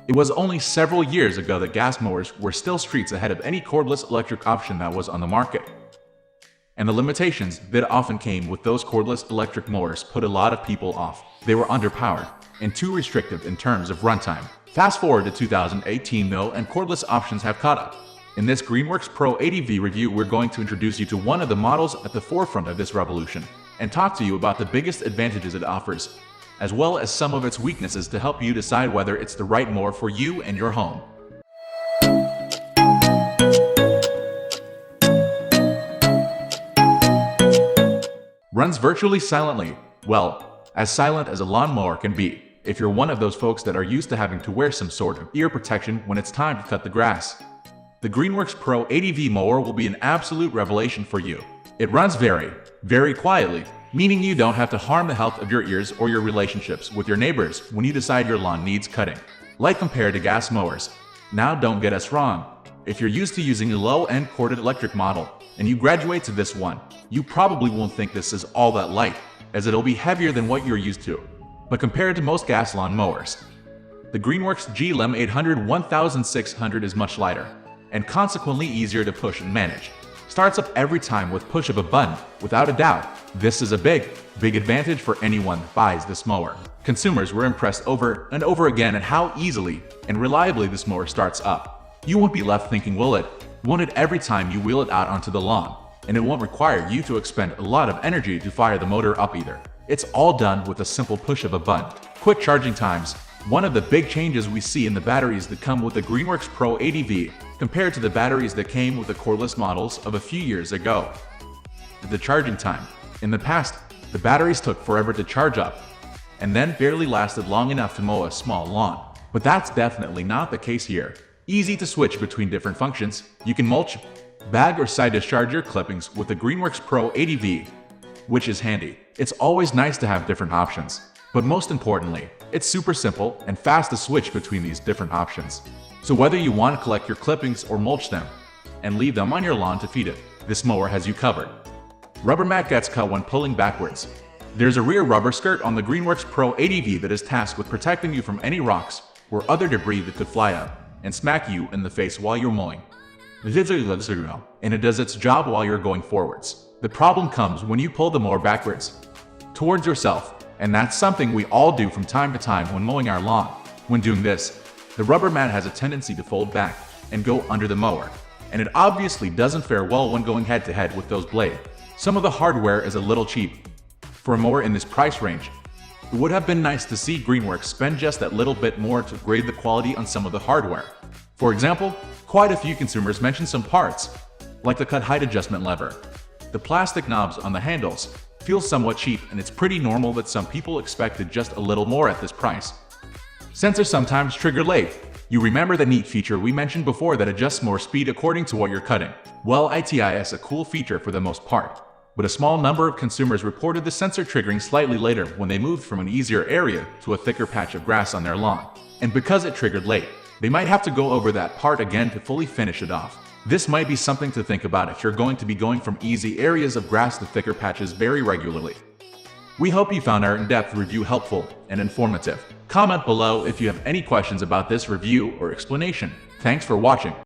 It was only several years ago that gas mowers were still streets ahead of any cordless electric option that was on the market. And the limitations that often came with those cordless electric mowers put a lot of people off. They were underpowered and too restrictive in terms of runtime. Fast forward to 2018 though, and cordless options have caught up. In this Greenworks Pro 80V review, we're going to introduce you to one of the models at the forefront of this revolution and talk to you about the biggest advantages it offers, as well as some of its weaknesses to help you decide whether it's the right mower for you and your home. Runs virtually silently. Well, as silent as a lawnmower can be, if you're one of those folks that are used to having to wear some sort of ear protection when it's time to cut the grass. The Greenworks Pro 80V mower will be an absolute revelation for you. It runs very, very quietly, meaning you don't have to harm the health of your ears or your relationships with your neighbors when you decide your lawn needs cutting, like compared to gas mowers. Now don't get us wrong. If you're used to using a low-end corded electric model, and you graduate to this one, you probably won't think this is all that light, as it'll be heavier than what you're used to. But compared to most gas lawn mowers, the Greenworks GLM 800 1600 is much lighter, and consequently easier to push and manage. Starts up every time with push of a button. Without a doubt, this is a big advantage for anyone that buys this mower. Consumers were impressed over and over again at how easily and reliably this mower starts up. You won't be left thinking, won't it every time you wheel it out onto the lawn, and it won't require you to expend a lot of energy to fire the motor up either. It's all done with a simple push of a button. Quick charging times. One of the big changes we see in the batteries that come with the Greenworks Pro 80V compared to the batteries that came with the cordless models of a few years ago. The charging time. In the past, the batteries took forever to charge up, and then barely lasted long enough to mow a small lawn. But that's definitely not the case here. Easy to switch between different functions. You can mulch, bag, or side discharge your clippings with the Greenworks Pro 80V, which is handy. It's always nice to have different options. But most importantly, it's super simple and fast to switch between these different options. So whether you want to collect your clippings or mulch them and leave them on your lawn to feed it, this mower has you covered. Rubber mat gets cut when pulling backwards. There's a rear rubber skirt on the Greenworks Pro 80V that is tasked with protecting you from any rocks or other debris that could fly up and smack you in the face while you're mowing. And it does its job while you're going forwards. The problem comes when you pull the mower backwards towards yourself, and that's something we all do from time to time when mowing our lawn. When doing this, the rubber mat has a tendency to fold back and go under the mower, and it obviously doesn't fare well when going head to head with those blades. Some of the hardware is a little cheap for a mower in this price range. It would have been nice to see Greenworks spend just that little bit more to grade the quality on some of the hardware. For example, quite a few consumers mentioned some parts, like the cut height adjustment lever. The plastic knobs on the handles feel somewhat cheap, and it's pretty normal that some people expected just a little more at this price. Sensors sometimes trigger late. You remember the neat feature we mentioned before that adjusts mower speed according to what you're cutting? Well, it's a cool feature for the most part, but a small number of consumers reported the sensor triggering slightly later when they moved from an easier area to a thicker patch of grass on their lawn. And because it triggered late, they might have to go over that part again to fully finish it off. This might be something to think about if you're going to be going from easy areas of grass to thicker patches very regularly. We hope you found our in-depth review helpful and informative. Comment below if you have any questions about this review or explanation. Thanks for watching.